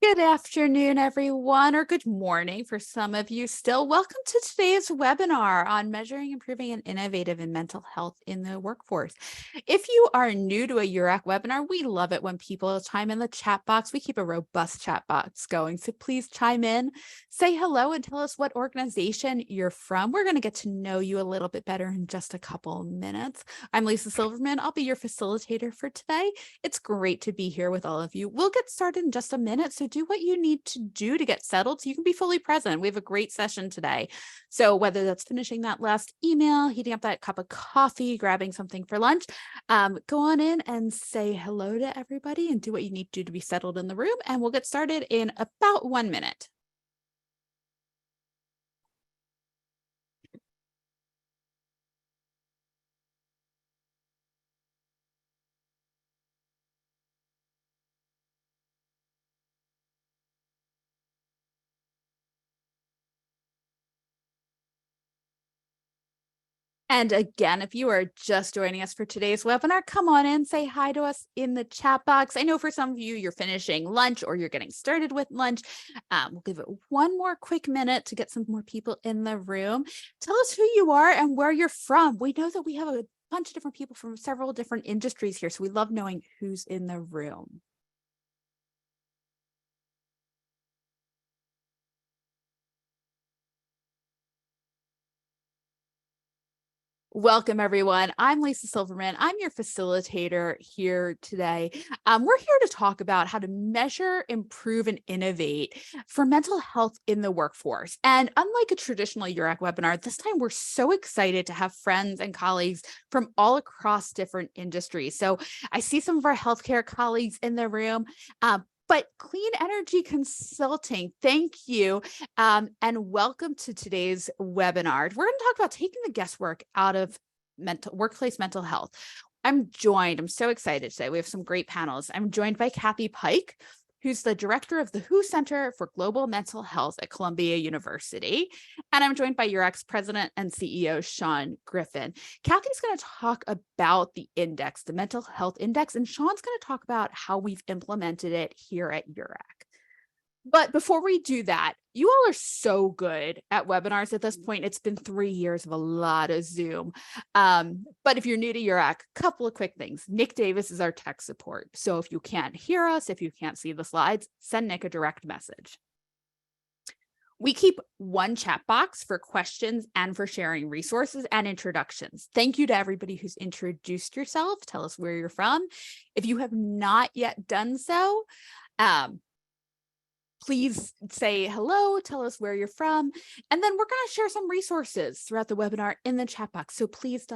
Good afternoon, everyone, or good morning for some of you still. Welcome to today's webinar on measuring, improving, and innovative in mental health in the workforce. If you are new to a URAC webinar, we love it when people chime in the chat box. We keep a robust chat box going, so please chime in, say hello, and tell us what organization you're from. We're going to get to know you a little bit better in just a couple minutes. I'm Lisa Silverman. I'll be your facilitator for today. It's great to be here with all of you. We'll get started in just a minute, so do what you need to do to get settled so you can be fully present. We have a great session today. So whether that's finishing that last email, heating up that cup of coffee, grabbing something for lunch, go on in and say hello to everybody and do what you need to do to be settled in the room. And we'll get started in about 1 minute. And again, if you are just joining us for today's webinar, come on in, say hi to us in the chat box. I know for some of you, you're finishing lunch or you're getting started with lunch. We'll give it one more quick minute to get some more people in the room. Tell us who you are and where you're from. We know that we have a bunch of different people from several different industries here, so we love knowing who's in the room. Welcome, everyone. I'm Lisa Silverman. I'm your facilitator here today. We're here to talk about how to measure, improve, and innovate for mental health in the workforce. And unlike a traditional URAC webinar, this time we're so excited to have friends and colleagues from all across different industries. So I see some of our healthcare colleagues in the room. But Clean Energy Consulting, thank you, and welcome to today's webinar. We're going to talk about taking the guesswork out of workplace mental health. I'm so excited today. We have some great panels. I'm joined by Kathy Pike, who's the director of the WHO Center for Global Mental Health at Columbia University. And I'm joined by URAC's president and CEO, Sean Griffin. Kathy's going to talk about the index, the mental health index, and Sean's going to talk about how we've implemented it here at URAC. But before we do that, you all are so good at webinars at this point. It's been 3 years of a lot of Zoom. But if you're new to URAC, a couple of quick things. Nick Davis is our tech support. So if you can't hear us, if you can't see the slides, send Nick a direct message. We keep one chat box for questions and for sharing resources and introductions. Thank you to everybody who's introduced yourself. Tell us where you're from. If you have not yet done so, please say hello, tell us where you're from, and then we're going to share some resources throughout the webinar in the chat box. So please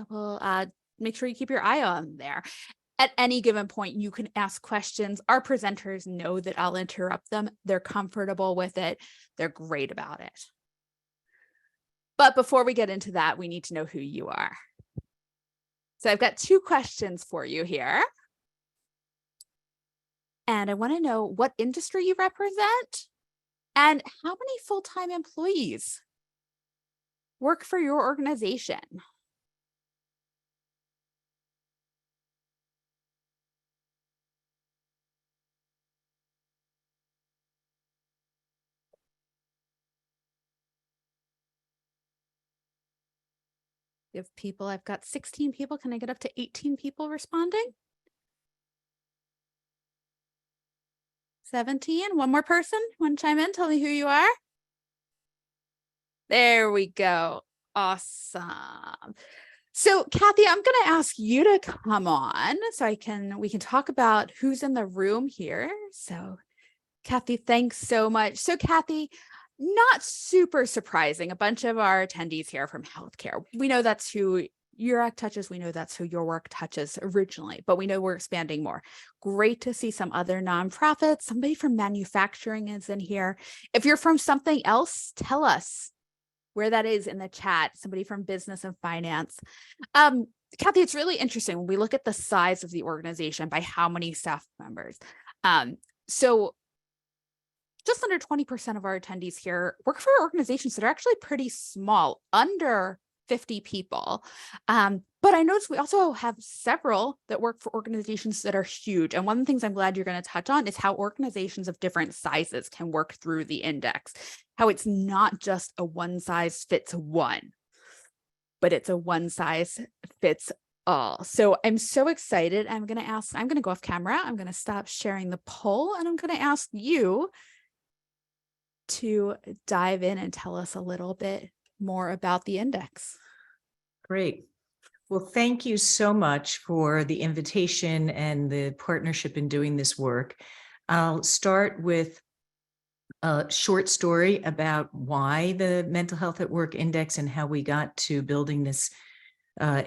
make sure you keep your eye on there. At any given point, you can ask questions. Our presenters know that I'll interrupt them. They're comfortable with it. They're great about it. But before we get into that, we need to know who you are. So I've got 2 questions for you here. And I want to know what industry you represent and how many full-time employees work for your organization. If people, I've got 16 people. Can I get up to 18 people responding? 17. One more person. Want to chime in? Tell me who you are. There we go. Awesome. So Kathy, I'm going to ask you to come on so we can talk about who's in the room here. So Kathy, thanks so much. So Kathy, not super surprising, a bunch of our attendees here are from healthcare. We know that's who URAC touches. We know that's who your work touches originally, but we know we're expanding more. Great to see some other nonprofits. Somebody from manufacturing is in here. If you're from something else, tell us where that is in the chat. Somebody from business and finance. Kathy, it's really interesting when we look at the size of the organization by how many staff members. So just under 20% of our attendees here work for organizations that are actually pretty small, under 50 people. But I noticed we also have several that work for organizations that are huge. And one of the things I'm glad you're going to touch on is how organizations of different sizes can work through the index, how it's not just a one size fits one, but it's a one size fits all. So I'm so excited. I'm going to go off camera. I'm going to stop sharing the poll, and I'm going to ask you to dive in and tell us a little bit more about the index. Great. Well, thank you so much for the invitation and the partnership in doing this work. I'll start with a short story about why the Mental Health at Work Index and how we got to building this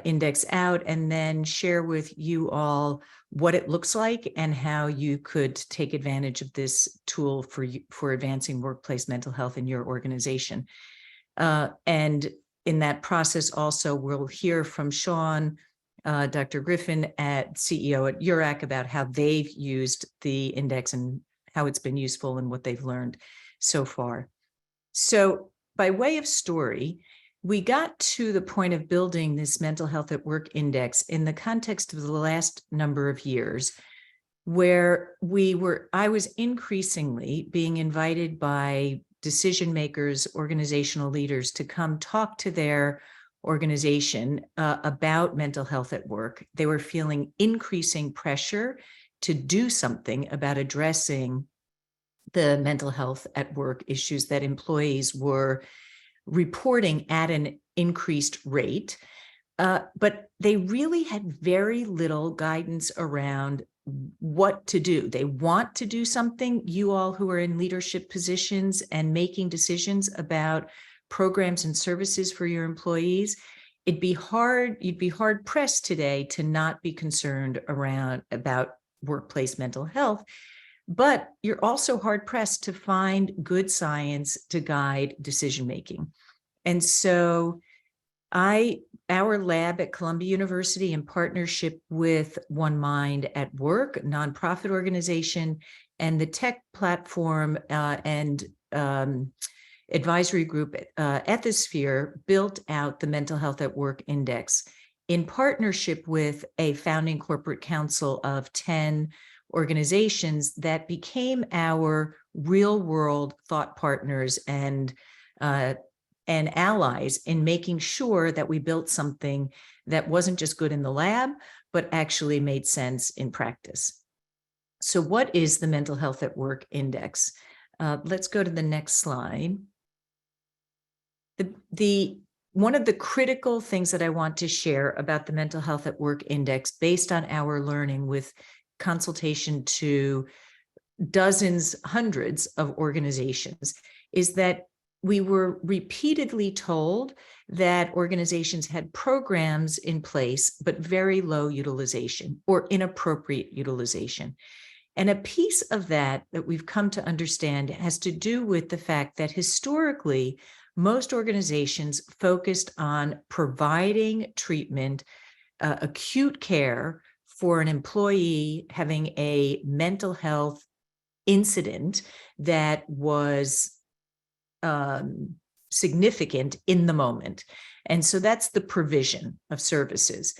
index out, and then share with you all what it looks like and how you could take advantage of this tool for advancing workplace mental health in your organization. And in that process, also, we'll hear from Sean, Dr. Griffin, CEO at URAC, about how they've used the index and how it's been useful and what they've learned so far. So by way of story, we got to the point of building this Mental Health at Work Index in the context of the last number of years, where I was increasingly being invited by decision makers, organizational leaders, to come talk to their organization about mental health at work. They were feeling increasing pressure to do something about addressing the mental health at work issues that employees were reporting at an increased rate. But they really had very little guidance around what to do. They want to do something. You all who are in leadership positions and making decisions about programs and services for your employees, you'd be hard pressed today to not be concerned about workplace mental health. But you're also hard pressed to find good science to guide decision making. And so our lab at Columbia University, in partnership with One Mind at Work, a nonprofit organization, and the tech platform and advisory group Ethisphere, built out the Mental Health at Work Index in partnership with a founding corporate council of 10 organizations that became our real-world thought partners and allies in making sure that we built something that wasn't just good in the lab, but actually made sense in practice. So what is the Mental Health at Work Index? Let's go to the next slide. One of the critical things that I want to share about the Mental Health at Work Index, based on our learning with consultation to dozens, hundreds of organizations, is that we were repeatedly told that organizations had programs in place, but very low utilization or inappropriate utilization. And a piece of that we've come to understand has to do with the fact that historically, most organizations focused on providing treatment, acute care for an employee having a mental health incident that was significant in the moment. And so that's the provision of services.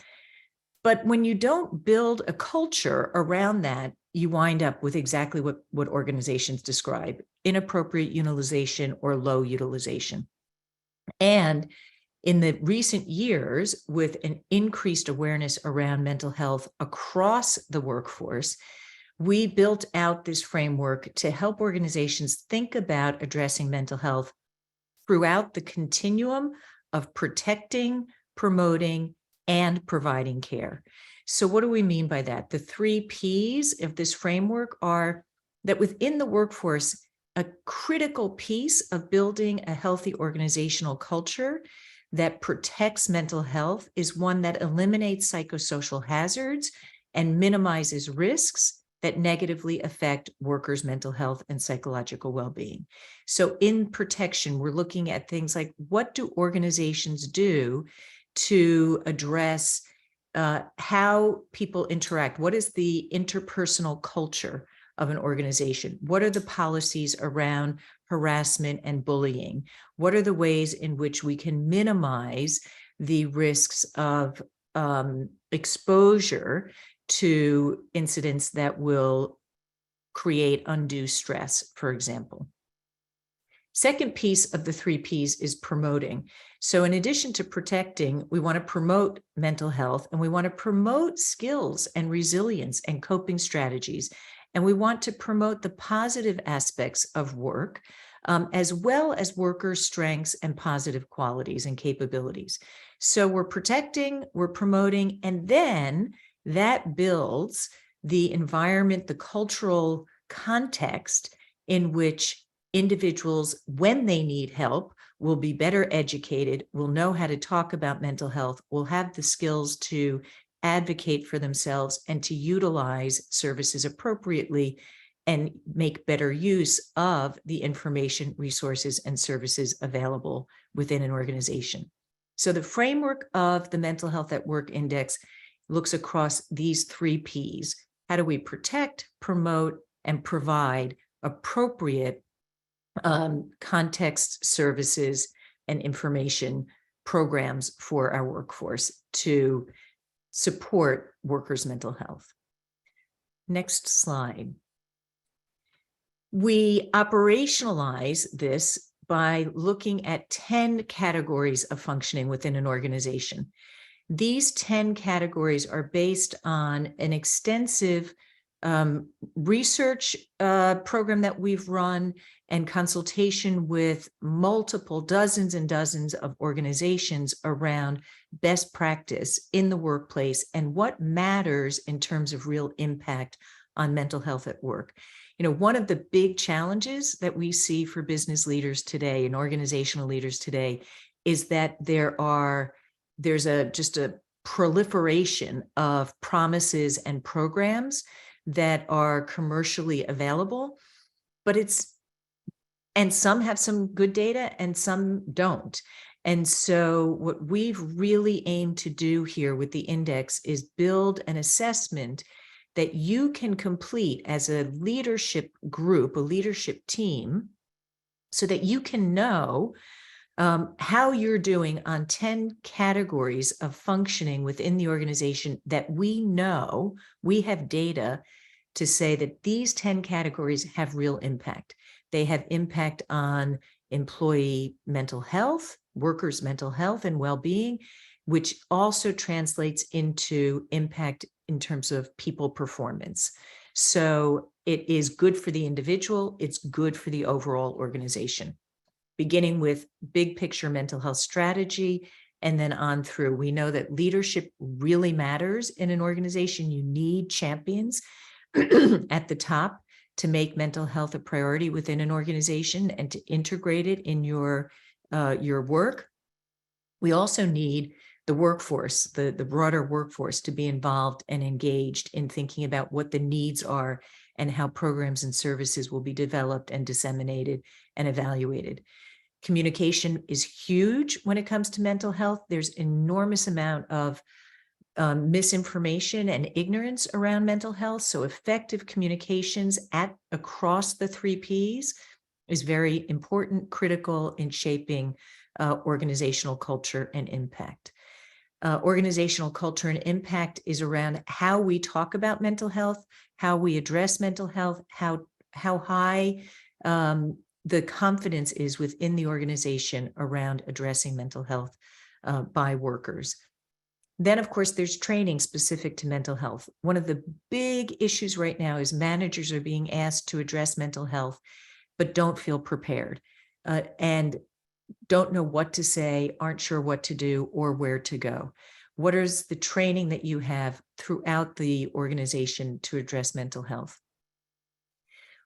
But when you don't build a culture around that, you wind up with exactly what organizations describe: inappropriate utilization or low utilization. And in the recent years, with an increased awareness around mental health across the workforce, we built out this framework to help organizations think about addressing mental health throughout the continuum of protecting, promoting, and providing care. So what do we mean by that? The 3 Ps of this framework are that within the workforce, a critical piece of building a healthy organizational culture that protects mental health is one that eliminates psychosocial hazards and minimizes risks that negatively affect workers' mental health and psychological well-being. So in protection, we're looking at things like, what do organizations do to address how people interact? What is the interpersonal culture of an organization? What are the policies around harassment and bullying? What are the ways in which we can minimize the risks of exposure to incidents that will create undue stress, for example. Second piece of the 3 Ps is promoting. So in addition to protecting, we want to promote mental health, and we want to promote skills and resilience and coping strategies. And we want to promote the positive aspects of work, as well as workers' strengths and positive qualities and capabilities. So we're protecting, we're promoting, and then that builds the environment, the cultural context in which individuals, when they need help, will be better educated, will know how to talk about mental health, will have the skills to advocate for themselves and to utilize services appropriately and make better use of the information, resources, and services available within an organization. So the framework of the Mental Health at Work Index looks across these 3 Ps. How do we protect, promote, and provide appropriate context, services, and information programs for our workforce to support workers' mental health? Next slide. We operationalize this by looking at 10 categories of functioning within an organization. These 10 categories are based on an extensive research program that we've run and consultation with multiple dozens and dozens of organizations around best practice in the workplace and what matters in terms of real impact on mental health at work. You know, one of the big challenges that we see for business leaders today and organizational leaders today is that there's just a proliferation of promises and programs that are commercially available, and some have some good data and some don't. And so what we've really aimed to do here with the index is build an assessment that you can complete as a leadership group, a leadership team, so that you can know how you're doing on 10 categories of functioning within the organization that we know we have data to say that these 10 categories have real impact. They have impact on employee mental health, workers' mental health and well-being, which also translates into impact in terms of people performance. So it is good for the individual, it's good for the overall organization. Beginning with big picture mental health strategy, and then on through. We know that leadership really matters in an organization. You need champions at the top to make mental health a priority within an organization and to integrate it in your work. We also need the workforce, the broader workforce, to be involved and engaged in thinking about what the needs are and how programs and services will be developed and disseminated and evaluated. Communication is huge when it comes to mental health. There's enormous amount of misinformation and ignorance around mental health. So effective communications across the 3 Ps is very important, critical in shaping organizational culture and impact. Organizational culture and impact is around how we talk about mental health, how we address mental health, how high the confidence is within the organization around addressing mental health by workers. Then, of course, there's training specific to mental health. One of the big issues right now is managers are being asked to address mental health, but don't feel prepared and don't know what to say, aren't sure what to do or where to go. What is the training that you have throughout the organization to address mental health?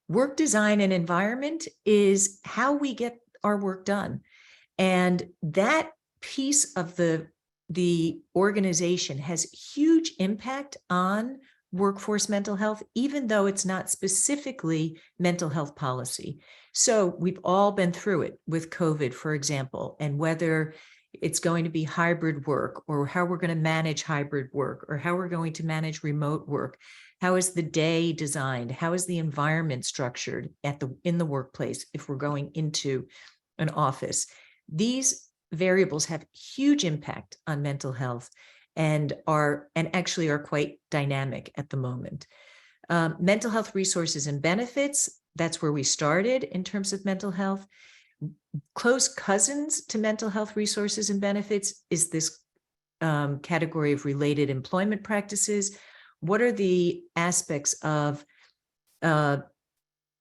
Work design and environment is how we get our work done. And that piece of the organization has huge impact on workforce mental health, even though it's not specifically mental health policy. So we've all been through it with COVID, for example, and whether it's going to be hybrid work or how we're going to manage hybrid work or how we're going to manage remote work. How is the day designed? How is the environment structured in the workplace if we're going into an office? These variables have huge impact on mental health and actually are quite dynamic at the moment. Mental health resources and benefits, that's where we started in terms of mental health. Close cousins to mental health resources and benefits is this category of related employment practices. What are the aspects of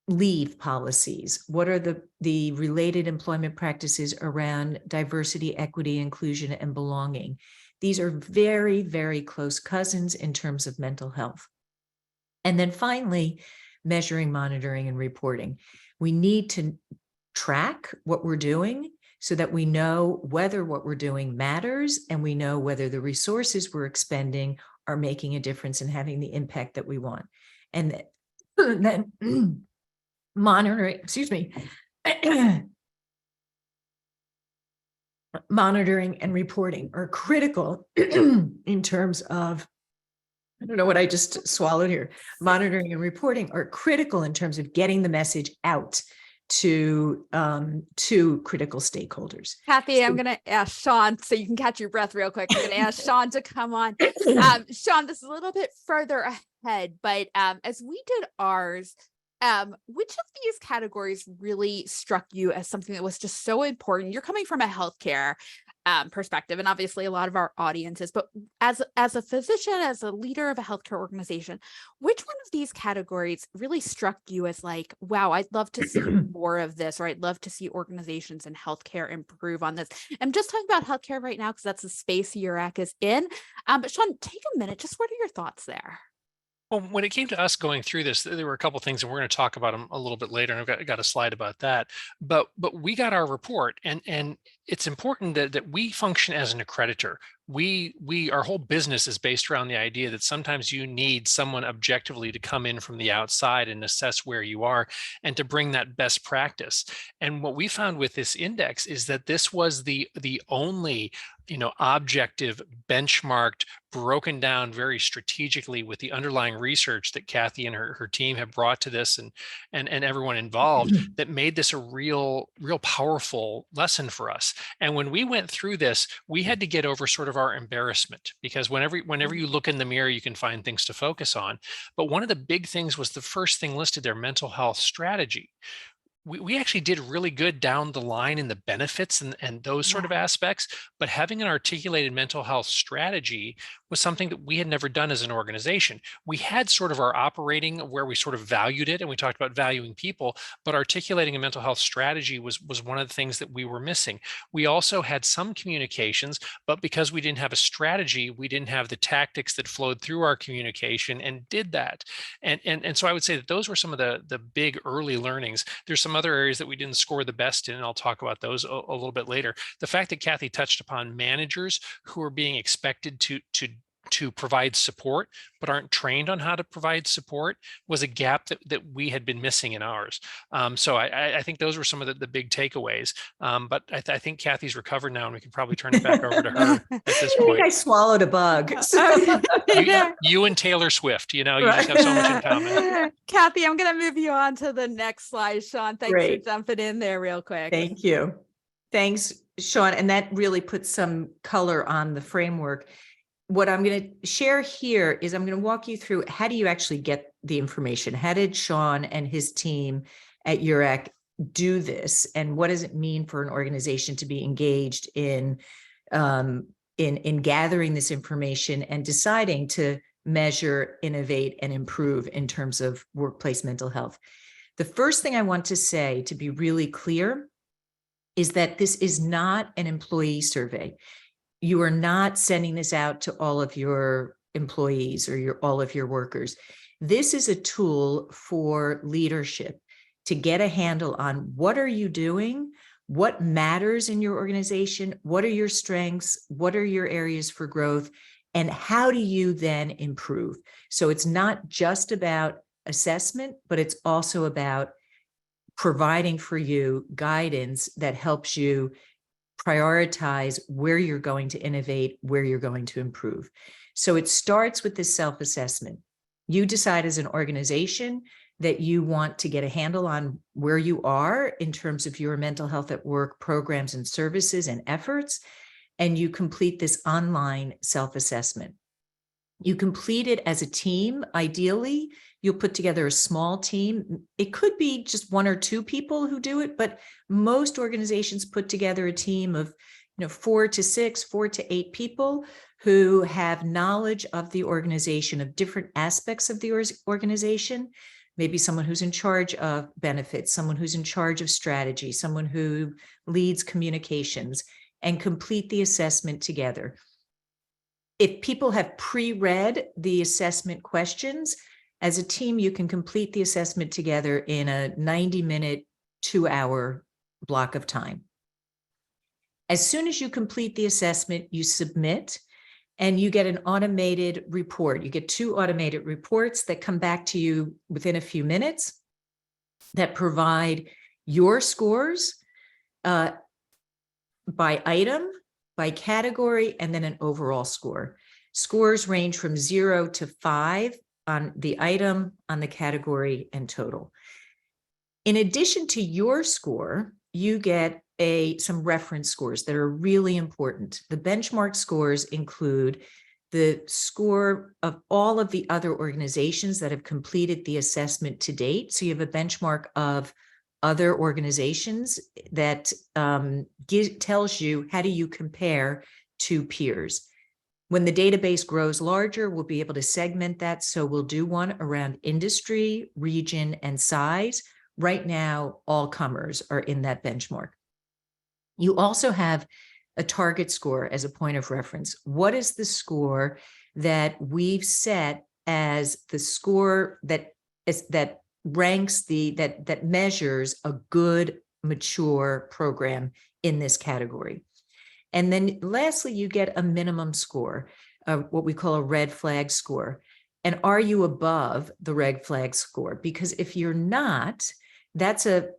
leave policies? What are the related employment practices around diversity, equity, inclusion, and belonging? These are very, very close cousins in terms of mental health. And then finally, measuring, monitoring, and reporting. We need to track what we're doing so that we know whether what we're doing matters, and we know whether the resources we're expending are making a difference and having the impact that we want. And then monitoring, monitoring and reporting are critical in terms of, I don't know what I just swallowed here. Monitoring and reporting are critical in terms of getting the message out to critical stakeholders. Kathy, I'm going to ask Sean so you can catch your breath real quick. I'm going to ask Sean to come on. Sean, this is a little bit further ahead, but as we did ours, which of these categories really struck you as something that was just so important? You're coming from a healthcare perspective, and obviously a lot of our audiences, but as a physician, as a leader of a healthcare organization, which one of these categories really struck you as like, wow, I'd love to see more of this, or I'd love to see organizations in healthcare improve on this? I'm just talking about healthcare right now because that's the space URAC is in. But Sean, take a minute. Just what are your thoughts there? Well, when it came to us going through this, there were a couple things, and we're going to talk about them a little bit later. And I've got a slide about that. But we got our report, and it's important that we function as an accreditor. Our whole business is based around the idea that sometimes you need someone objectively to come in from the outside and assess where you are and to bring that best practice. And what we found with this index is that this was the only objective, benchmarked, broken down very strategically with the underlying research that Kathy and her team have brought to this, and everyone involved, that made this a real powerful lesson for us. And when we went through this, we had to get over sort of our embarrassment, because whenever you look in the mirror, you can find things to focus on. But one of the big things was the first thing listed there, mental health strategy. We actually did really good down the line in the benefits and those sort of aspects, but having an articulated mental health strategy was something that we had never done as an organization. We had sort of our operating where we sort of valued it, and we talked about valuing people, but articulating a mental health strategy was one of the things that we were missing. We also had some communications, but because we didn't have a strategy, we didn't have the tactics that flowed through our communication and did that. And so I would say that those were some of the big early learnings. There's some other areas that we didn't score the best in, and I'll talk about those a little bit later. The fact that Kathy touched upon managers who are being expected to provide support but aren't trained on how to provide support was a gap that we had been missing in ours. So I think those were some of the big takeaways. But I think Kathy's recovered now, and we can probably turn it back over to her at this point. I think I swallowed a bug. You and Taylor Swift, you just have so much in common. Kathy, I'm going to move you on to the next slide. Sean, thanks for jumping in there real quick. Thank you. Thanks, Sean. And that really puts some color on the framework. What I'm going to share here is I'm going to walk you through how do you actually get the information? How did Sean and his team at URAC do this? And what does it mean for an organization to be engaged in gathering this information and deciding to measure, innovate, and improve in terms of workplace mental health? The first thing I want to say, to be really clear, is that this is not an employee survey. You are not sending this out to all of your employees or all of your workers. This is a tool for leadership to get a handle on what are you doing, what matters in your organization, what are your strengths, what are your areas for growth, and how do you then improve? So it's not just about assessment, but it's also about providing for you guidance that helps you prioritize where you're going to innovate, where you're going to improve. So it starts with this self-assessment. You decide as an organization, that you want to get a handle on where you are in terms of your mental health at work programs and services and efforts, and you complete this online self-assessment. You complete it as a team. Ideally, you'll put together a small team. It could be just 1 or 2 people who do it, but most organizations put together a team of 4 to 6, 4 to 8 people who have knowledge of the organization, of different aspects of the organization. Maybe someone who's in charge of benefits, someone who's in charge of strategy, someone who leads communications, and complete the assessment together. If people have pre-read the assessment questions, as a team, you can complete the assessment together in a 90-minute, 2-hour block of time. As soon as you complete the assessment, you submit, and you get an automated report. You get 2 automated reports that come back to you within a few minutes that provide your scores by item, by category, and then an overall score. Scores range from 0 to 5 on the item, on the category, and total. In addition to your score, you get some reference scores that are really important. The benchmark scores include the score of all of the other organizations that have completed the assessment to date. So you have a benchmark of other organizations that tells you how do you compare to peers. When the database grows larger, we'll be able to segment that. So we'll do one around industry, region, and size. Right now, all comers are in that benchmark. You also have a target score as a point of reference. What is the score that we've set as the score that ranks that measures a good, mature program in this category? And then lastly, you get a minimum score, what we call a red flag score. And are you above the red flag score? Because if you're not, that's a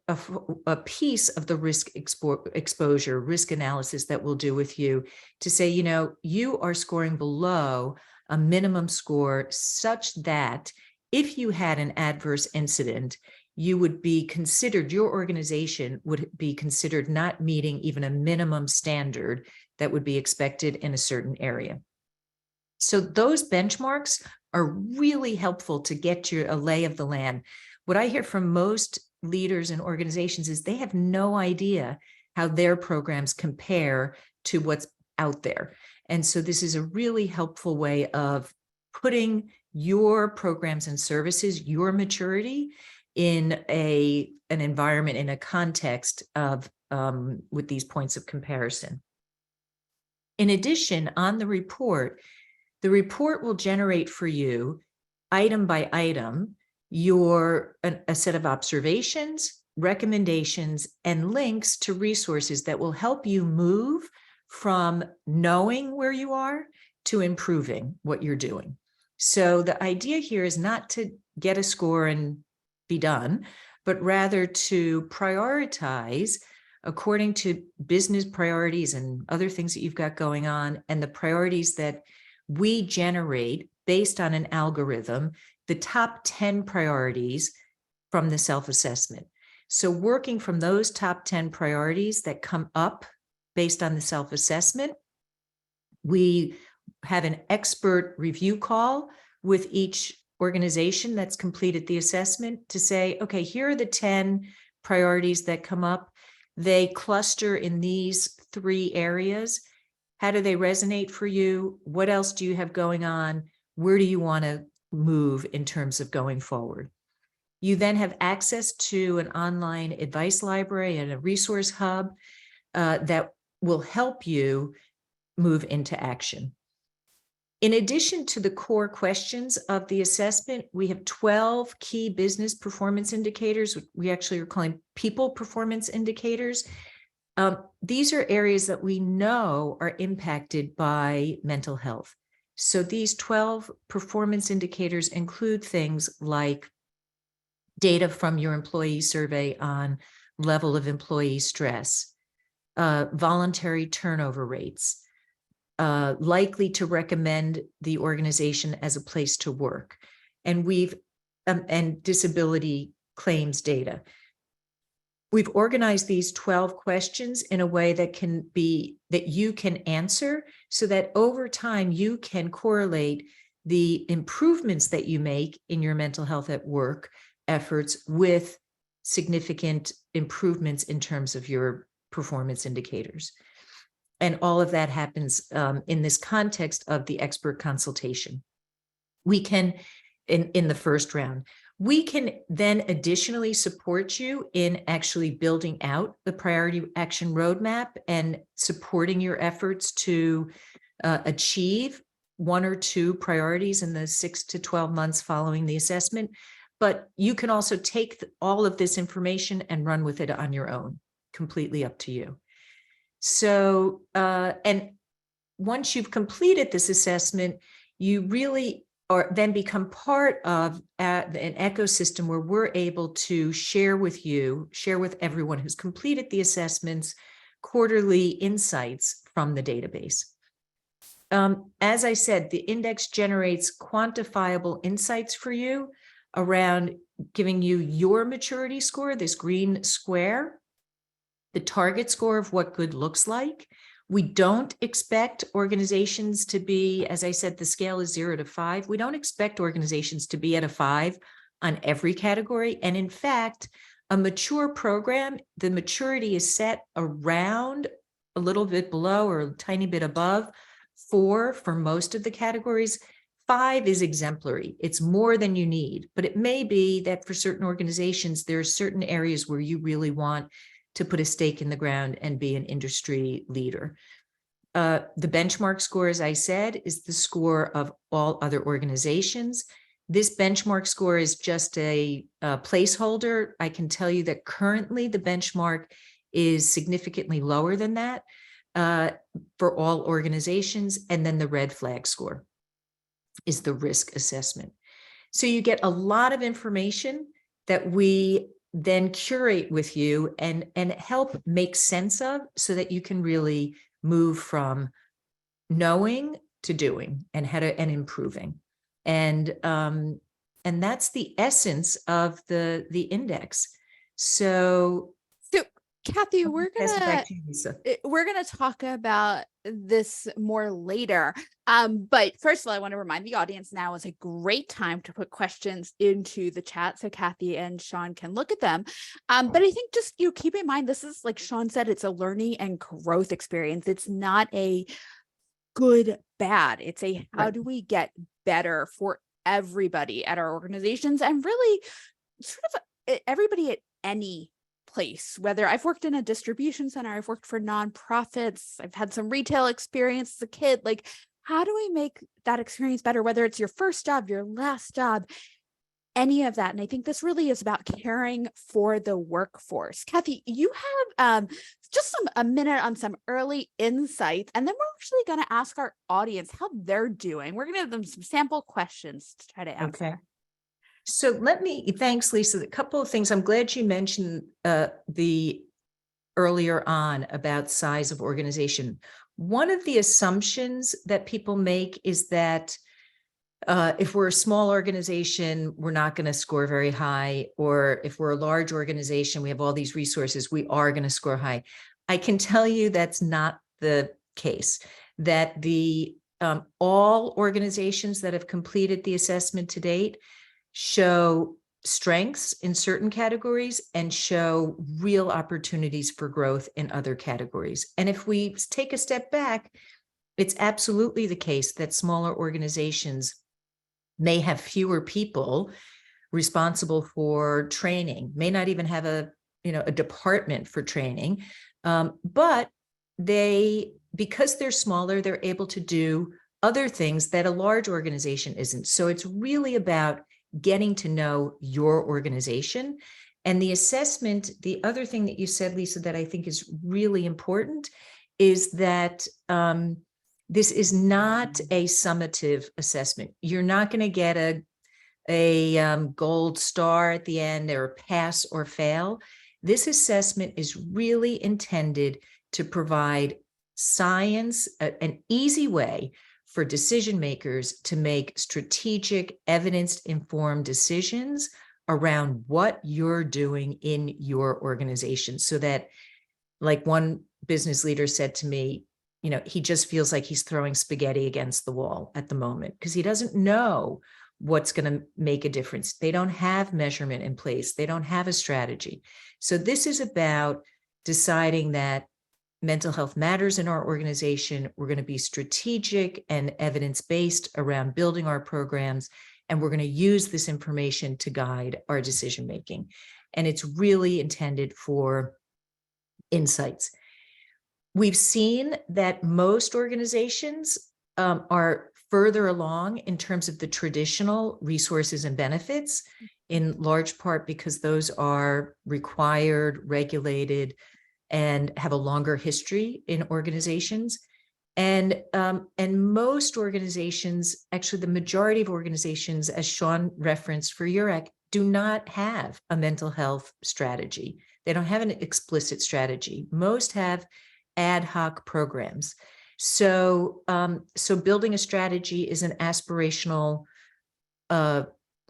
piece of the risk exposure, risk analysis that we'll do with you to say, you are scoring below a minimum score such that if you had an adverse incident, you would be considered, your organization would be considered not meeting even a minimum standard that would be expected in a certain area. So those benchmarks are really helpful to get you a lay of the land. What I hear from most leaders and organizations is they have no idea how their programs compare to what's out there. And so this is a really helpful way of putting your programs and services, your maturity in an environment, in a context of with these points of comparison. In addition, on the report will generate for you, item by item, a set of observations, recommendations, and links to resources that will help you move from knowing where you are to improving what you're doing. So the idea here is not to get a score and be done, but rather to prioritize according to business priorities and other things that you've got going on, and the priorities that we generate based on an algorithm, the top 10 priorities from the self-assessment. So working from those top 10 priorities that come up based on the self-assessment, we have an expert review call with each organization that's completed the assessment to say, okay, here are the 10 priorities that come up. They cluster in these 3 areas. How do they resonate for you? What else do you have going on? Where do you want to move in terms of going forward? You then have access to an online advice library and a resource hub that will help you move into action. In addition to the core questions of the assessment, we have 12 key business performance indicators. We actually are calling people performance indicators. These are areas that we know are impacted by mental health. So these 12 performance indicators include things like data from your employee survey on level of employee stress, voluntary turnover rates, likely to recommend the organization as a place to work. And we've and disability claims data. We've organized these 12 questions in a way that you can answer, so that over time you can correlate the improvements that you make in your mental health at work efforts with significant improvements in terms of your performance indicators. And all of that happens in this context of the expert consultation. We can, in the first round, we can then additionally support you in actually building out the priority action roadmap and supporting your efforts to achieve 1 or 2 priorities in the 6 to 12 months following the assessment. But you can also take all of this information and run with it on your own, completely up to you. So, and once you've completed this assessment, you really then become part of an ecosystem where we're able to share with everyone who's completed the assessments, quarterly insights from the database. As I said, the index generates quantifiable insights for you around giving you your maturity score, this green square, the target score of what good looks like. We don't expect organizations to be, as I said, the scale is 0 to 5. We don't expect organizations to be at a 5 on every category. And in fact, a mature program, the maturity is set around a little bit below or a tiny bit above 4 for most of the categories. 5 is exemplary. It's more than you need, but it may be that for certain organizations, there are certain areas where you really want to put a stake in the ground and be an industry leader. The benchmark score, as I said, is the score of all other organizations. This benchmark score is just a placeholder. I can tell you that currently the benchmark is significantly lower than that for all organizations. And then the red flag score is the risk assessment. So you get a lot of information that we then curate with you and help make sense of, so that you can really move from knowing to doing and improving. And that's the essence of the index. So Kathy, we're gonna you, talk about this more later. But first of all, I want to remind the audience now is a great time to put questions into the chat so Kathy and Sean can look at them. But I think just keep in mind, this is, like Sean said, it's a learning and growth experience. It's not a good, bad. It's a how do we get better for everybody at our organizations, and really sort of everybody at any place. Whether I've worked in a distribution center, I've worked for nonprofits, I've had some retail experience as a kid. Like, how do we make that experience better? Whether it's your first job, your last job, any of that. And I think this really is about caring for the workforce. Kathy, you have just a minute on some early insights, and then we're actually going to ask our audience how they're doing. We're going to give them some sample questions to try to answer. Okay. So thanks, Lisa. A couple of things. I'm glad you mentioned the earlier on about size of organization. One of the assumptions that people make is that if we're a small organization, we're not going to score very high, or if we're a large organization, we have all these resources, we are going to score high. I can tell you that's not the case, that all organizations that have completed the assessment to date show strengths in certain categories and show real opportunities for growth in other categories. And if we take a step back, it's absolutely the case that smaller organizations may have fewer people responsible for training, may not even have a department for training, but because they're smaller, they're able to do other things that a large organization isn't. So it's really about getting to know your organization. And the assessment, the other thing that you said, Lisa, that I think is really important is that this is not a summative assessment. You're not going to get a gold star at the end, or pass or fail. This assessment is really intended to provide science, an easy way for decision makers to make strategic, evidence-informed decisions around what you're doing in your organization, so that, like one business leader said to me, he just feels like he's throwing spaghetti against the wall at the moment because he doesn't know what's going to make a difference. They don't have measurement in place. They don't have a strategy. So this is about deciding that mental health matters in our organization. We're going to be strategic and evidence-based around building our programs, and we're going to use this information to guide our decision-making. And it's really intended for insights. We've seen that most organizations are further along in terms of the traditional resources and benefits, in large part because those are required, regulated, and have a longer history in organizations. And most organizations, actually the majority of organizations, as Sean referenced for URAC, do not have a mental health strategy. They don't have an explicit strategy. Most have ad hoc programs. So building a strategy is an aspirational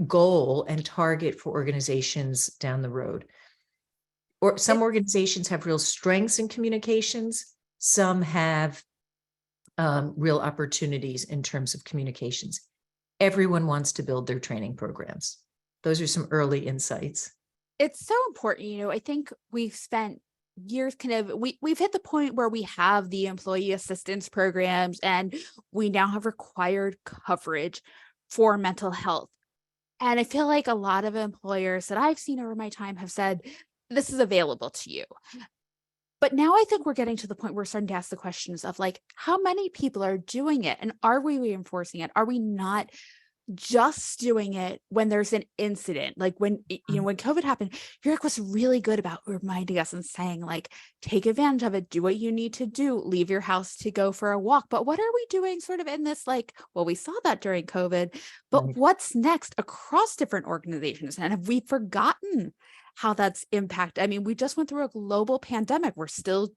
goal and target for organizations down the road. Or some organizations have real strengths in communications. Some have real opportunities in terms of communications. Everyone wants to build their training programs. Those are some early insights. It's so important. I think we've spent years we've hit the point where we have the employee assistance programs, and we now have required coverage for mental health. And I feel like a lot of employers that I've seen over my time have said, this is available to you. But now I think we're getting to the point where we're starting to ask the questions of like, how many people are doing it? And are we reinforcing it? Are we not just doing it when there's an incident? Like when, when COVID happened, Yurik was really good about reminding us and saying like, take advantage of it, do what you need to do, leave your house to go for a walk. But what are we doing sort of in this, like, well, we saw that during COVID, but Right. what's next across different organizations? And have we forgotten how that's impacted? I mean, we just went through a global pandemic. We're still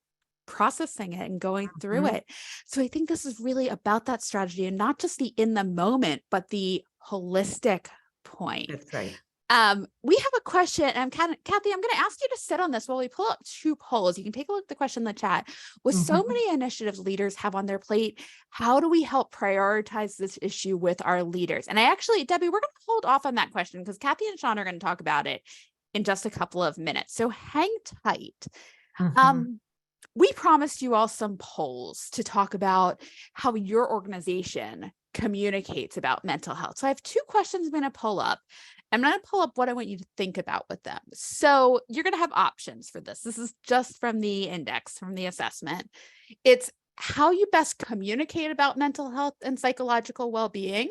processing it and going through it. So I think this is really about that strategy, and not just the in the moment, but the holistic point. That's right. We have a question, and Kathy, I'm going to ask you to sit on this while we pull up 2 polls. You can take a look at the question in the chat. With so many initiatives leaders have on their plate, how do we help prioritize this issue with our leaders? And Debbie, we're going to hold off on that question because Kathy and Sean are going to talk about it in just a couple of minutes. So hang tight. We promised you all some polls to talk about how your organization communicates about mental health. So I have 2 questions I'm going to pull up. I'm going to pull up what I want you to think about with them. So you're going to have options for this. This is just from the index, from the assessment. It's how you best communicate about mental health and psychological well-being.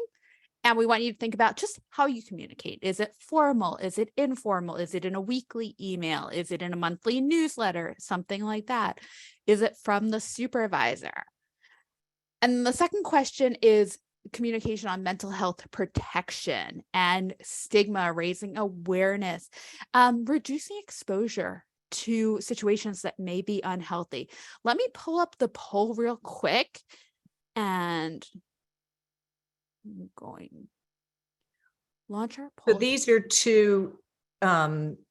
And we want you to think about just how you communicate. Is it formal? Is it informal? Is it in a weekly email? Is it in a monthly newsletter? Something like that. Is it from the supervisor? And the second question is communication on mental health protection and stigma, raising awareness, reducing exposure to situations that may be unhealthy. Let me pull up the poll real quick, and I'm going launch our poll. So these are 2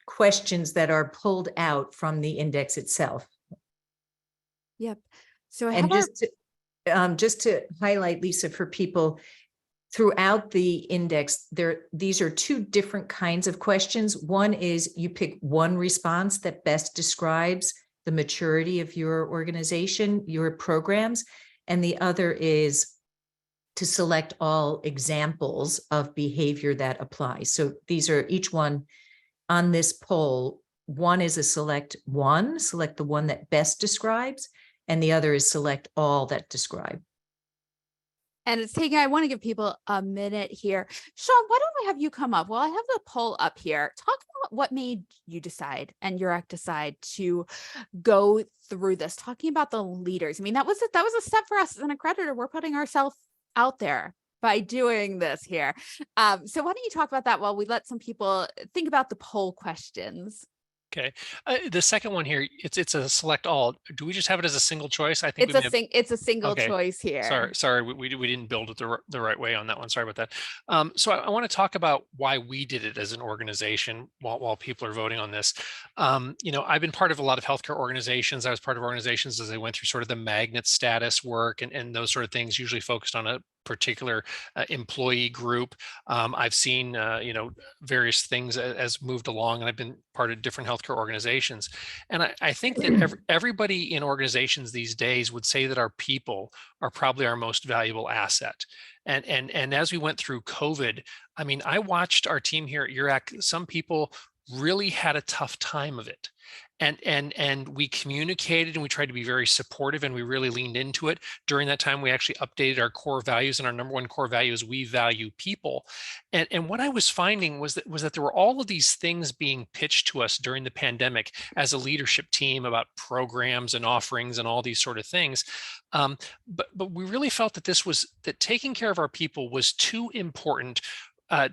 questions that are pulled out from the index itself. Yep. So I And have just to highlight, Lisa, for people throughout the index, these are 2 different kinds of questions. One is you pick one response that best describes the maturity of your organization, your programs, and the other is to select all examples of behavior that applies. So these are each one on this poll. One is a select the one that best describes, and the other is select all that describe. And it's taking, I want to give people a minute here. Sean, why don't we have you come up? Well, I have the poll up here. Talk about what made you decide and URAC decide to go through this, talking about the leaders. I mean, that was a step for us as an accreditor. We're putting ourselves out there by doing this here. So why don't you talk about that while we let some people think about the poll questions? Okay. The second one here, it's a select all. Do we just have it as a single choice? I think we may have. It's a single Okay. choice here. Sorry, we didn't build it the right way on that one. Sorry about that. So I want to talk about why we did it as an organization while people are voting on this. I've been part of a lot of healthcare organizations. I was part of organizations as they went through sort of the magnet status work and those sort of things, usually focused on a particular employee group. I've seen various things as moved along, and I've been part of different healthcare organizations. And I think that everybody in organizations these days would say that our people are probably our most valuable asset. And as we went through COVID, I mean, I watched our team here at URAC. Some people really had a tough time of it. And we communicated and we tried to be very supportive, and we really leaned into it. During that time, we actually updated our core values, and our number one core value is we value people. And what I was finding was that there were all of these things being pitched to us during the pandemic as a leadership team about programs and offerings and all these sort of things. But we really felt that taking care of our people was too important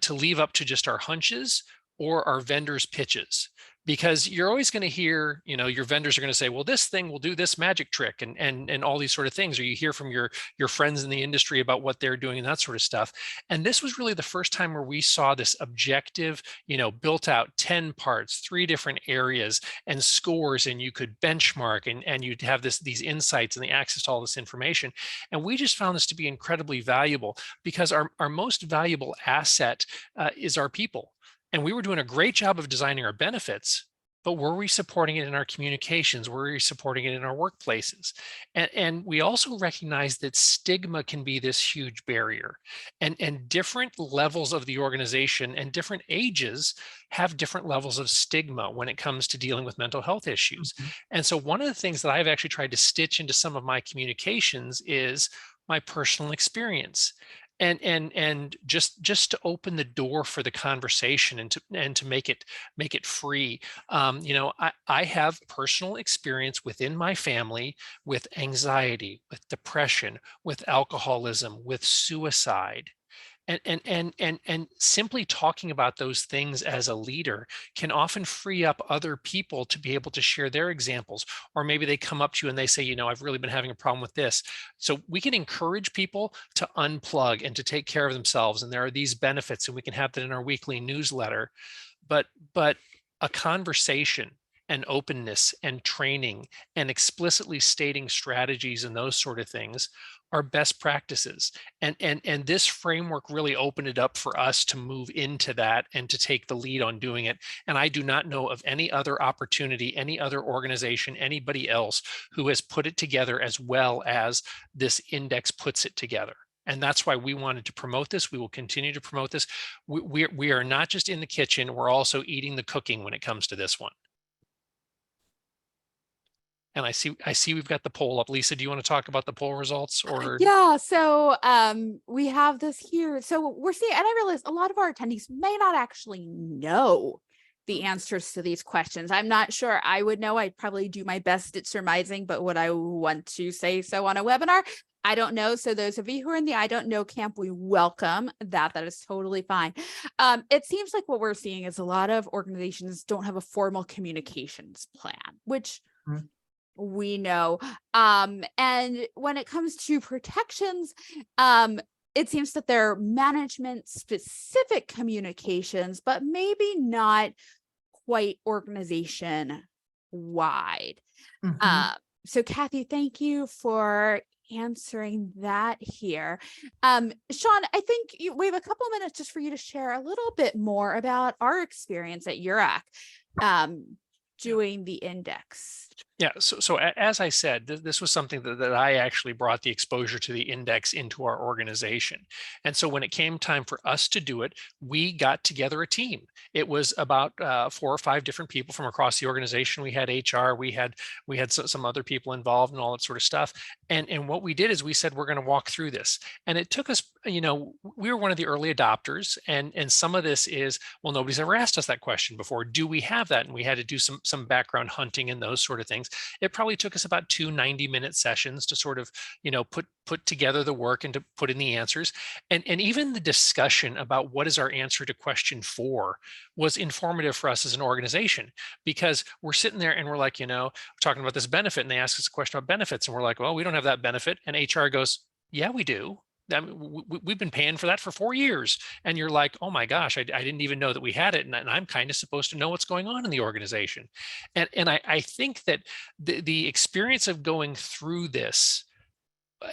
to leave up to just our hunches or our vendors' pitches, because you're always going to hear, your vendors are going to say, well, this thing will do this magic trick and all these sort of things, or you hear from your friends in the industry about what they're doing and that sort of stuff. And this was really the first time where we saw this objective, built out 10 parts, 3 different areas and scores, and you could benchmark and you'd have these insights and the access to all this information. And we just found this to be incredibly valuable, because our most valuable asset is our people. And we were doing a great job of designing our benefits, but were we supporting it in our communications? Were we supporting it in our workplaces? And we also recognize that stigma can be this huge barrier, and different levels of the organization and different ages have different levels of stigma when it comes to dealing with mental health issues. Mhm. And so one of the things that I've actually tried to stitch into some of my communications is my personal experience, and just to open the door for the conversation and to make it free. I have personal experience within my family with anxiety, with depression, with alcoholism, with suicide. And simply talking about those things as a leader can often free up other people to be able to share their examples. Or maybe they come up to you and they say, I've really been having a problem with this. So we can encourage people to unplug and to take care of themselves, and there are these benefits, and we can have that in our weekly newsletter. But a conversation and openness and training and explicitly stating strategies and those sort of things are best practices. And this framework really opened it up for us to move into that and to take the lead on doing it. And I do not know of any other opportunity, any other organization, anybody else who has put it together as well as this index puts it together. And that's why we wanted to promote this. We will continue to promote this. We are not just in the kitchen, we're also eating the cooking when it comes to this one. And I see we've got the poll up. Lisa, do you want to talk about the poll results? Or Yeah, so we have this here. So we're seeing, and I realize a lot of our attendees may not actually know the answers to these questions. I'm not sure I would know. I'd probably do my best at surmising, but would I want to say so on a webinar? I don't know. So those of you who are in the I don't know camp, we welcome that. That is totally fine. It seems like what we're seeing is a lot of organizations don't have a formal communications plan, which we know. And when it comes to protections, it seems that they're management specific communications, but maybe not quite organization wide. So Kathy, thank you for answering that here. Sean, I think we have a couple of minutes just for you to share a little bit more about our experience at URAC doing the index. Yeah, so as I said, this was something that I actually brought the exposure to the index into our organization. And so when it came time for us to do it, we got together a team. It was about 4 or 5 different people from across the organization. We had HR, we had some other people involved and all that sort of stuff. And what we did is we said, we're going to walk through this. And it took us, we were one of the early adopters. And some of this is, well, nobody's ever asked us that question before. Do we have that? And we had to do some background hunting and those sort of things. things. It probably took us about 2 90-minute sessions to sort of, put together the work and to put in the answers. And even the discussion about what is our answer to question 4 was informative for us as an organization, because we're sitting there and we're like, we're talking about this benefit, and they ask us a question about benefits, and we're like, well, we don't have that benefit. And HR goes, yeah, we do. I mean, we've been paying for that for 4 years. And you're like, oh my gosh, I didn't even know that we had it. And I'm kind of supposed to know what's going on in the organization. And I think that the experience of going through this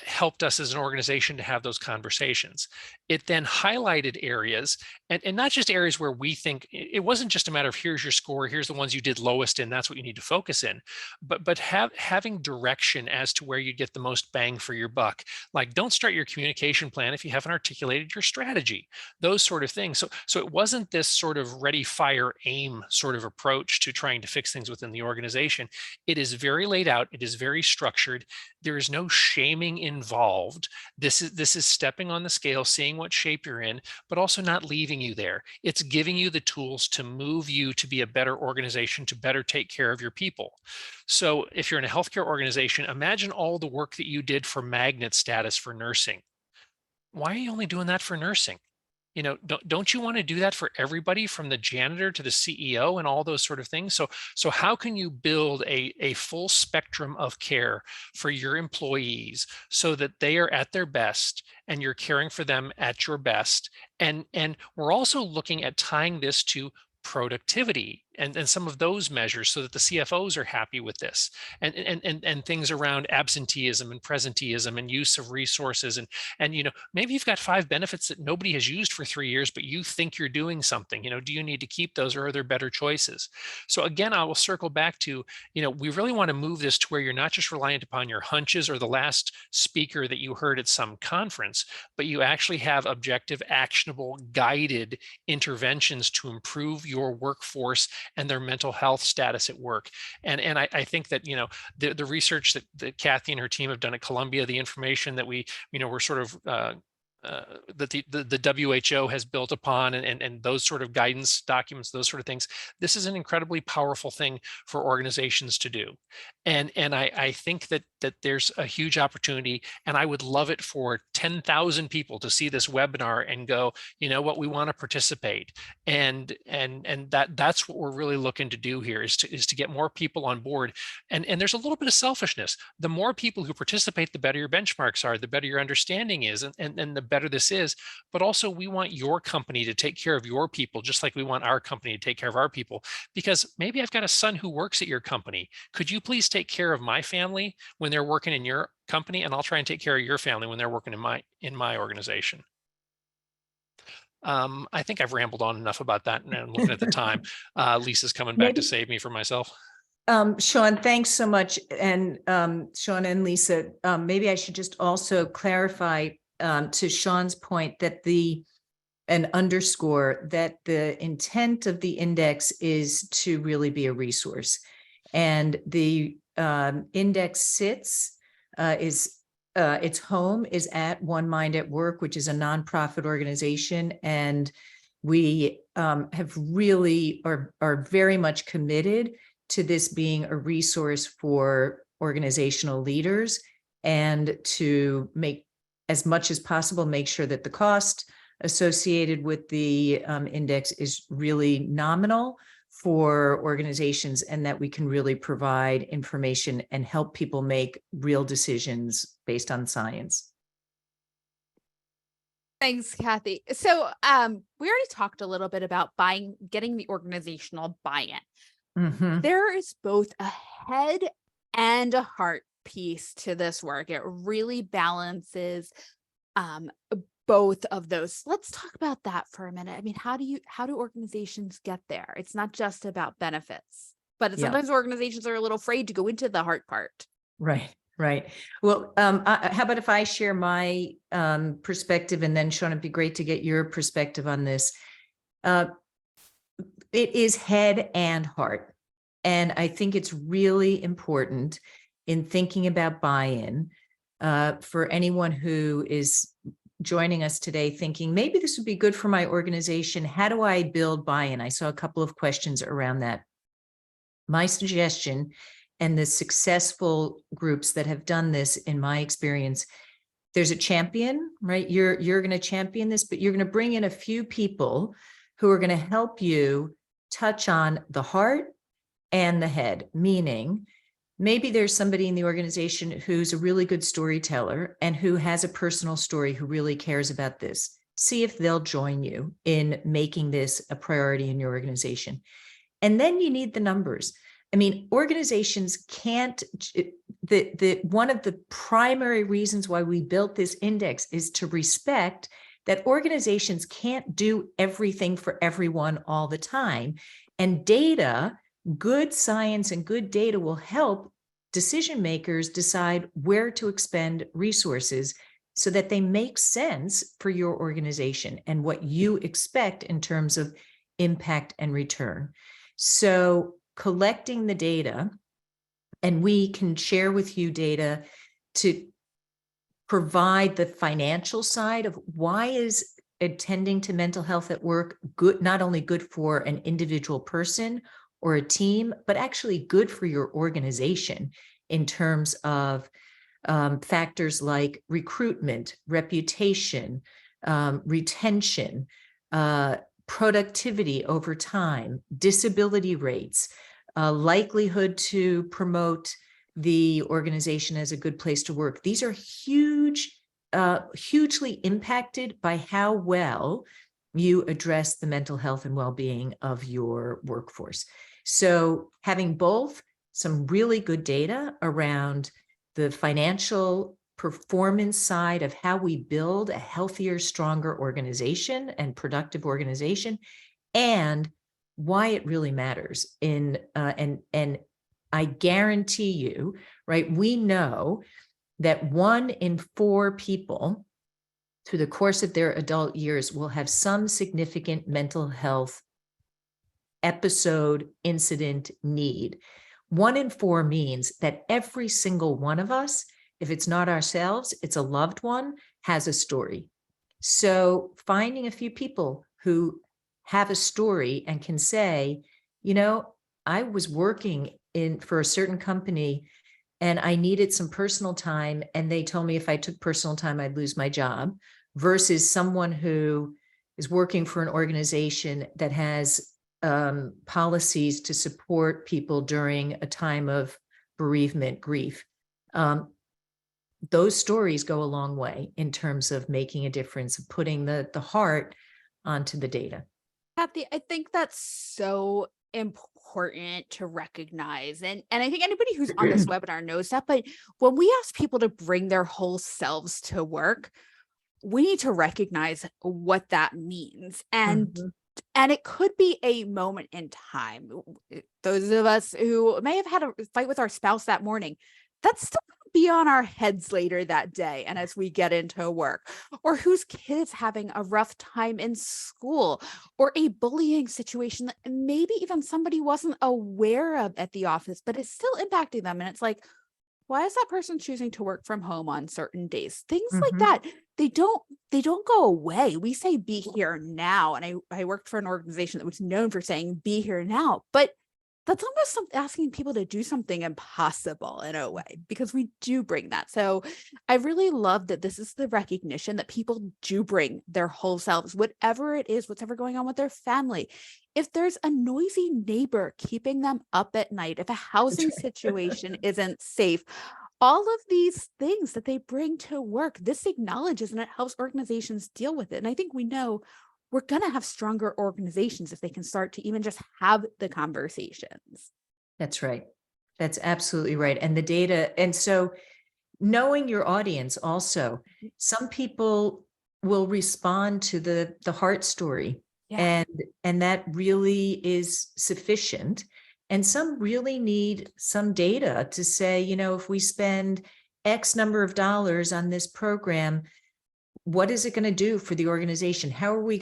helped us as an organization to have those conversations. It then highlighted areas, and not just areas where we think it wasn't just a matter of here's your score, here's the ones you did lowest in, that's what you need to focus in, but having direction as to where you get the most bang for your buck. Like, don't start your communication plan if you haven't articulated your strategy, those sort of things. So it wasn't this sort of ready, fire, aim sort of approach to trying to fix things within the organization. It is very laid out. It is very structured. There is no shaming involved. This is stepping on the scale, seeing what shape you're in, but also not leaving you there. It's giving you the tools to move you to be a better organization, to better take care of your people. So if you're in a healthcare organization, imagine all the work that you did for magnet status for nursing. Why are you only doing that for nursing? Don't you want to do that for everybody, from the janitor to the CEO and all those sort of things? So how can you build a full spectrum of care for your employees so that they are at their best and you're caring for them at your best? And we're also looking at tying this to productivity and some of those measures so that the CFOs are happy with this, and things around absenteeism and presenteeism and use of resources. And maybe you've got 5 benefits that nobody has used for 3 years, but you think you're doing something. Do you need to keep those, or are there better choices? So again, I will circle back to, we really want to move this to where you're not just reliant upon your hunches or the last speaker that you heard at some conference, but you actually have objective, actionable, guided interventions to improve your workforce and their mental health status at work. And I think that, the research that Kathy and her team have done at Columbia, the information that we're sort of that the WHO has built upon, and those sort of guidance documents, those sort of things. This is an incredibly powerful thing for organizations to do. And I think that there's a huge opportunity, and I would love it for 10,000 people to see this webinar and go, you know what, we want to participate. And that's what we're really looking to do here, is to get more people on board. And there's a little bit of selfishness. The more people who participate, the better your benchmarks are, the better your understanding is, and the better this is. But also, we want your company to take care of your people, just like we want our company to take care of our people. Because maybe I've got a son who works at your company. Could you please take care of my family when they're working in your company, and I'll try and take care of your family when they're working in my organization. I think I've rambled on enough about that, and I'm looking at the time. Lisa's coming back to save me from myself. Sean, thanks so much. And Sean and Lisa, maybe I should just also clarify to Sean's point that and underscore that the intent of the index is to really be a resource. And the index sits, its home is at One Mind at Work, which is a nonprofit organization. And we have really are very much committed to this being a resource for organizational leaders, and to make, as much as possible, make sure that the cost associated with the index is really nominal for organizations, and that we can really provide information and help people make real decisions based on science. Thanks, Kathy. So we already talked a little bit about getting the organizational buy-in. Mm-hmm. There is both a head and a heart piece to this work. It really balances both of those. Let's talk about that for a minute. I mean, how do organizations get there? It's not just about benefits, but sometimes organizations are a little afraid to go into the heart part. Right. Well, how about if I share my perspective, and then Sean, it'd be great to get your perspective on this. It is head and heart. And I think it's really important in thinking about buy-in for anyone who is joining us today thinking, maybe this would be good for my organization. How do I build buy-in? I saw a couple of questions around that. My suggestion and the successful groups that have done this, in my experience, there's a champion, right? You're going to champion this, but you're going to bring in a few people who are going to help you touch on the heart and the head, meaning maybe there's somebody in the organization who's a really good storyteller and who has a personal story, who really cares about this. See if they'll join you in making this a priority in your organization. And then you need the numbers. I mean, organizations can't, one of the primary reasons why we built this index is to respect that organizations can't do everything for everyone all the time. And data, good science and good data will help decision makers decide where to expend resources so that they make sense for your organization and what you expect in terms of impact and return. So collecting the data, and we can share with you data to provide the financial side of why is attending to mental health at work good, not only good for an individual person or a team, but actually good for your organization in terms of factors like recruitment, reputation, retention, productivity over time, disability rates, likelihood to promote the organization as a good place to work. These are huge, hugely impacted by how well you address the mental health and well-being of your workforce. So having both some really good data around the financial performance side of how we build a healthier, stronger organization and productive organization, and why it really matters in and I guarantee you, right? We know that 1 in 4 people through the course of their adult years will have some significant mental health episode, incident, need. 1 in 4 means that every single one of us, if it's not ourselves, it's a loved one, has a story. So finding a few people who have a story and can say, you know, I was working for a certain company and I needed some personal time, and they told me if I took personal time, I'd lose my job, versus someone who is working for an organization that has policies to support people during a time of bereavement, grief. Those stories go a long way in terms of making a difference, of putting the heart onto the data. Kathy, I think that's so important to recognize. And I think anybody who's on this webinar knows that, but when we ask people to bring their whole selves to work, we need to recognize what that means. And it could be a moment in time. Those of us who may have had a fight with our spouse that morning, that's still gonna be on our heads later that day. And as we get into work, or whose kids having a rough time in school, or a bullying situation that maybe even somebody wasn't aware of at the office, but it's still impacting them. And it's like, why is that person choosing to work from home on certain days? Things like that. They don't go away. We say be here now. And I worked for an organization that was known for saying be here now, but that's almost asking people to do something impossible in a way, because we do bring that. So I really love that this is the recognition that people do bring their whole selves, whatever it is, whatever going on with their family. If there's a noisy neighbor keeping them up at night, if a housing situation isn't safe, all of these things that they bring to work, this acknowledges and it helps organizations deal with it. And I think we know we're going to have stronger organizations if they can start to even just have the conversations. That's right. That's absolutely right. And the data, and so knowing your audience also, some people will respond to the heart story. Yeah. And that really is sufficient. And some really need some data to say, you know, if we spend X number of dollars on this program, what is it going to do for the organization? How are we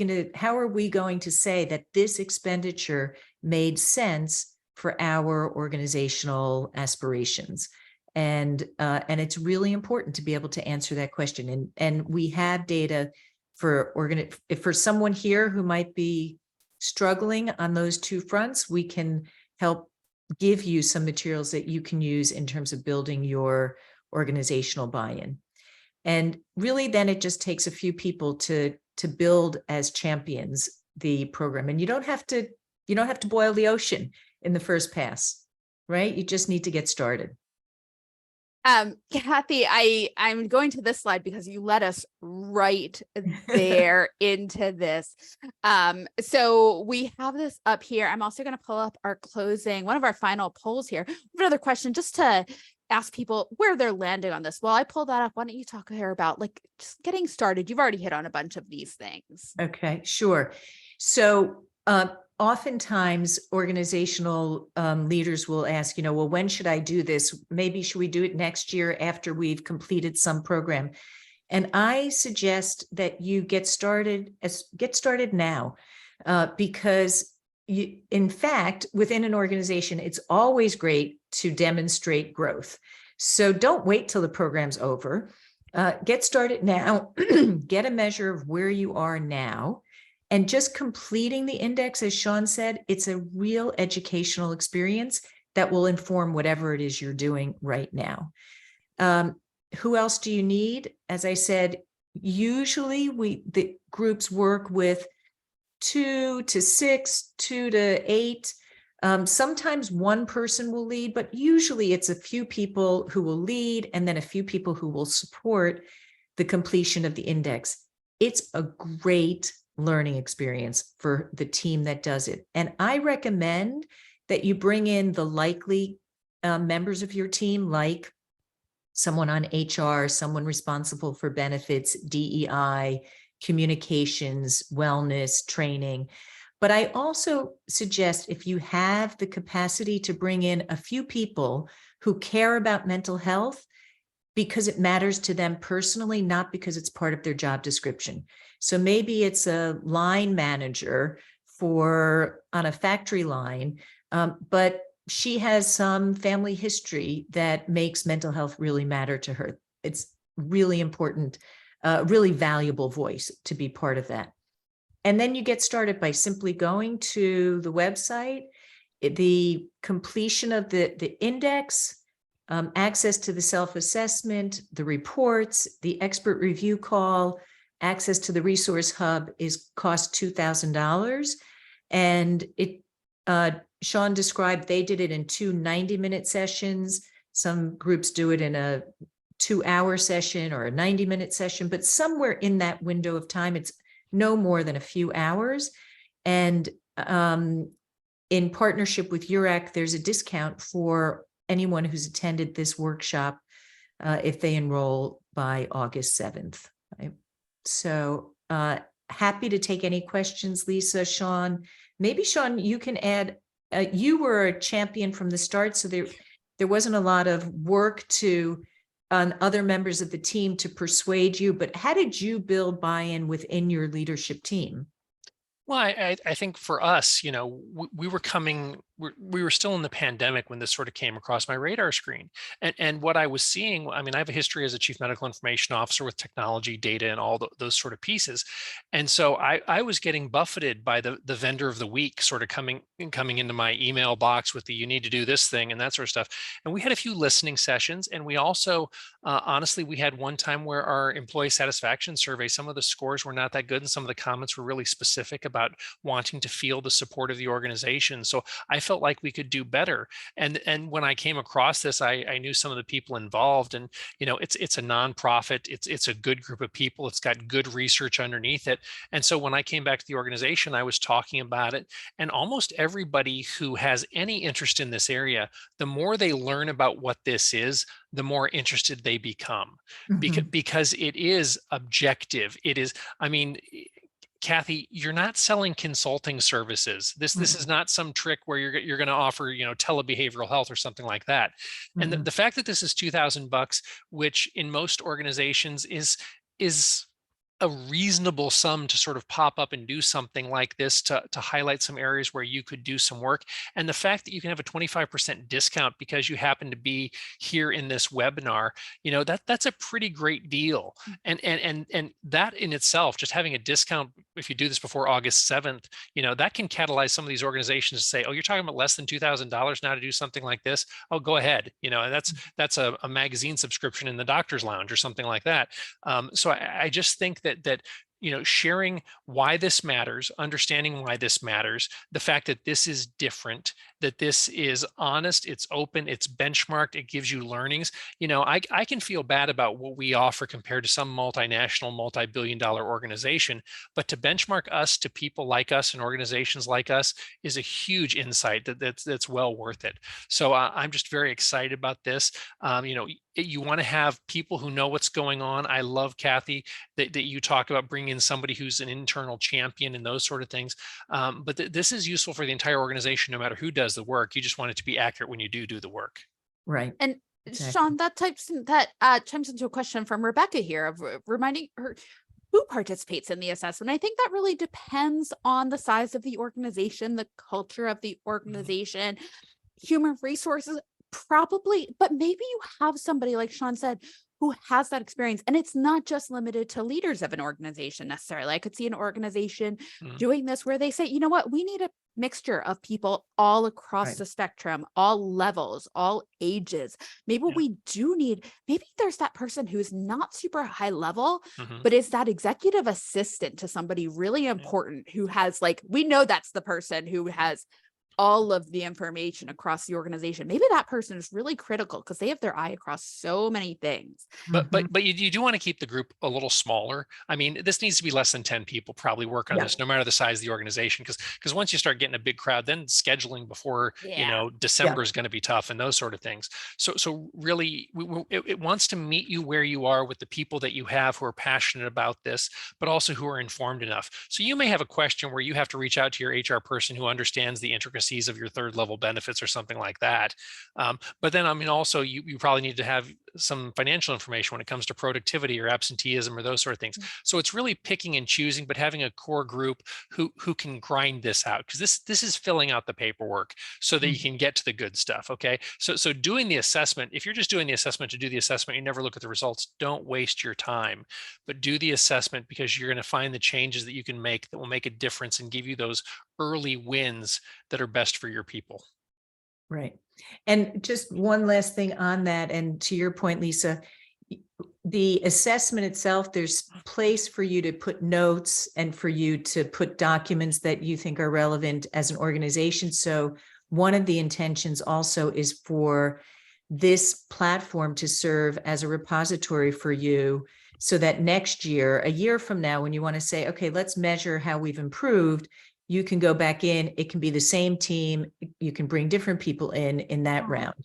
going to say that this expenditure made sense for our organizational aspirations? And it's really important to be able to answer that question. And we have data for someone here who might be struggling on those two fronts. We can help give you some materials that you can use in terms of building your organizational buy-in. And really, then it just takes a few people to build as champions the program. And you don't have to boil the ocean in the first pass, right? You just need to get started. Kathy, I'm going to this slide because you led us right there into this. So we have this up here. I'm also going to pull up our one of our final polls here. Another question just to ask people where they're landing on this. Well, I pulled that up. Why don't you talk here about like just getting started? You've already hit on a bunch of these things. Okay, sure. So oftentimes organizational leaders will ask, well, when should I do this? Maybe should we do it next year after we've completed some program? And I suggest that you get started now, because in fact, within an organization, it's always great to demonstrate growth. So don't wait till the program's over. Get started now, get a measure of where you are now. And just completing the index, as Sean said, it's a real educational experience that will inform whatever it is you're doing right now. Who else do you need? As I said, usually the groups work with 2 to 6, 2 to 8. Sometimes one person will lead, but usually it's a few people who will lead and then a few people who will support the completion of the index. It's a great learning experience for the team that does it. And I recommend that you bring in the likely members of your team, like someone on HR, someone responsible for benefits, DEI, communications, wellness, training. But I also suggest if you have the capacity to bring in a few people who care about mental health because it matters to them personally, not because it's part of their job description. So maybe it's a line manager on a factory line, but she has some family history that makes mental health really matter to her. It's really important, really valuable voice to be part of that. And then you get started by simply going to the website, the completion of the index, access to the self-assessment, the reports, the expert review call, access to the resource hub cost $2,000. And Sean described, they did it in 2 90-minute sessions. Some groups do it in a 2-hour session or a 90-minute session, but somewhere in that window of time, it's no more than a few hours. And in partnership with URAC, there's a discount for anyone who's attended this workshop if they enroll by August 7th. Right? So happy to take any questions, Lisa, Sean. Maybe, Sean, you can add, you were a champion from the start, so there wasn't a lot of work on other members of the team to persuade you, but how did you build buy-in within your leadership team? Well, I think for us, we were still in the pandemic when this sort of came across my radar screen. And what I was seeing, I mean, I have a history as a chief medical information officer with technology, data, and all those sort of pieces. And so I was getting buffeted by the vendor of the week sort of coming into my email box with you need to do this thing and that sort of stuff. And we had a few listening sessions. And we also, honestly, we had one time where our employee satisfaction survey, some of the scores were not that good. And some of the comments were really specific about wanting to feel the support of the organization. So I felt like we could do better. And when I came across this, I knew some of the people involved, and it's a nonprofit. It's a good group of people. It's got good research underneath it. And so when I came back to the organization, I was talking about it, and almost everybody who has any interest in this area, the more they learn about what this is, the more interested they become. Mm-hmm. Because it is objective. It is, I mean, Kathy, you're not selling consulting services. This is not some trick where you're going to offer, telebehavioral health or something like that. And the fact that this is $2,000, which in most organizations is a reasonable sum to sort of pop up and do something like this to highlight some areas where you could do some work. And the fact that you can have a 25% discount because you happen to be here in this webinar, that's a pretty great deal. And that in itself, just having a discount, if you do this before August 7th, that can catalyze some of these organizations to say, oh, you're talking about less than $2,000 now to do something like this. Oh, go ahead. And that's a magazine subscription in the doctor's lounge or something like that. So I just think that sharing why this matters, understanding why this matters, the fact that this is different, that this is honest, it's open, it's benchmarked, it gives you learnings. I can feel bad about what we offer compared to some multinational, multi-billion-dollar organization, but to benchmark us to people like us and organizations like us is a huge insight that's well worth it. So I'm just very excited about this. You want to have people who know what's going on. I love, Kathy, that you talk about bringing in somebody who's an internal champion and those sort of things. But this is useful for the entire organization, no matter who does the work. You just want it to be accurate when you do the work. Right. And Exactly. Sean, that chimes into a question from Rebecca here of reminding her who participates in the assessment. I think that really depends on the size of the organization, the culture of the organization, human resources, probably, but maybe you have somebody, like Sean said, who has that experience. And it's not just limited to leaders of an organization necessarily. I could see an organization doing this where they say, you know what, we need a mixture of people all across Right. the spectrum, all levels, all ages. Maybe we do need, maybe there's that person who's not super high level, but is that executive assistant to somebody really important who has, like, we know that's the person who has all of the information across the organization. Maybe that person is really critical because they have their eye across so many things. But you do want to keep the group a little smaller. I mean, this needs to be less than 10 people probably work on this, no matter the size of the organization. Because once you start getting a big crowd, then scheduling before December is going to be tough and those sort of things. So really, it wants to meet you where you are with the people that you have who are passionate about this, but also who are informed enough. So you may have a question where you have to reach out to your HR person who understands the intricacies of your third level benefits or something like that. But then, I mean, also you probably need to have some financial information when it comes to productivity or absenteeism or those sort of things. So it's really picking and choosing, but having a core group who can grind this out, because this is filling out the paperwork so that you can get to the good stuff. Okay. So doing the assessment, if you're just doing the assessment to do the assessment, you never look at the results, don't waste your time, but do the assessment because you're going to find the changes that you can make that will make a difference and give you those early wins that are best for your people. Right. And just one last thing on that, and to your point, Lisa, the assessment itself, there's place for you to put notes and for you to put documents that you think are relevant as an organization. So one of the intentions also is for this platform to serve as a repository for you so that next year, a year from now, when you want to say, okay, let's measure how we've improved, you can go back in, it can be the same team, you can bring different people in that round.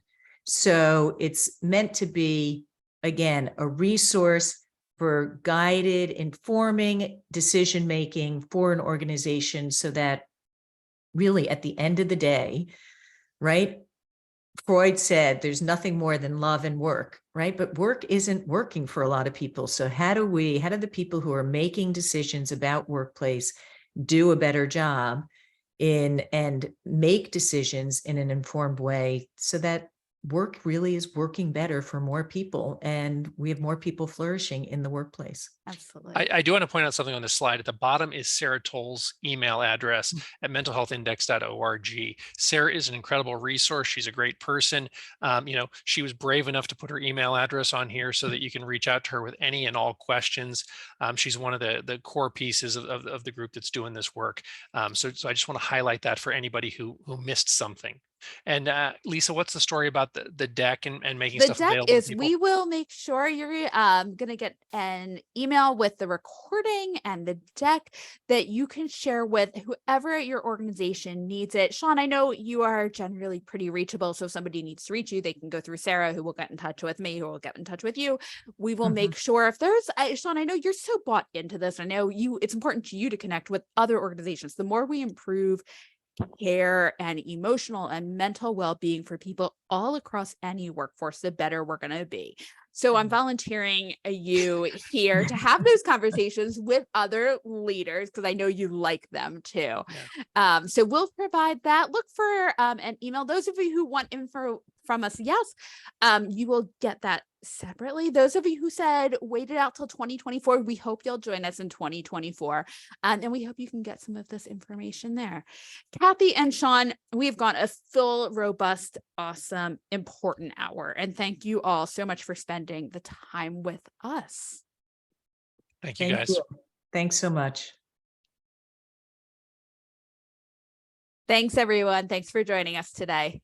So it's meant to be, again, a resource for guided, informing decision-making for an organization so that really at the end of the day, right? Freud said there's nothing more than love and work, right? But work isn't working for a lot of people. So how do the people who are making decisions about workplace do a better job and make decisions in an informed way so that work really is working better for more people and we have more people flourishing in the workplace. Absolutely. I do want to point out something on this slide. At the bottom is Sarah Toll's email address at mentalhealthindex.org. Sarah is an incredible resource. She's a great person. She was brave enough to put her email address on here so that you can reach out to her with any and all questions. She's one of the core pieces of the group that's doing this work. So I just want to highlight that for anybody who missed something. And Lisa, what's the story about the deck and making The stuff deck available to is, people? we will make sure you're going to get an email with the recording and the deck that you can share with whoever at your organization needs it. Sean, I know you are generally pretty reachable. So if somebody needs to reach you, they can go through Sarah, who will get in touch with me, who will get in touch with you. We will make sure if there's, Sean, I know you're so bought into this. I know it's important to you to connect with other organizations. The more we improve care and emotional and mental well-being for people all across any workforce, the better we're going to be. So I'm volunteering you here to have those conversations with other leaders because I know you like them too. Yeah. So we'll provide that. Look for an email. Those of you who want info from us, yes, you will get that separately. Those of you who said wait it out till 2024, we hope you'll join us in 2024. And we hope you can get some of this information there. Kathy and Sean, we've got a full, robust, awesome, important hour. And thank you all so much for spending the time with us. Thank you, Thank guys. you. Thanks so much. Thanks, everyone. Thanks for joining us today.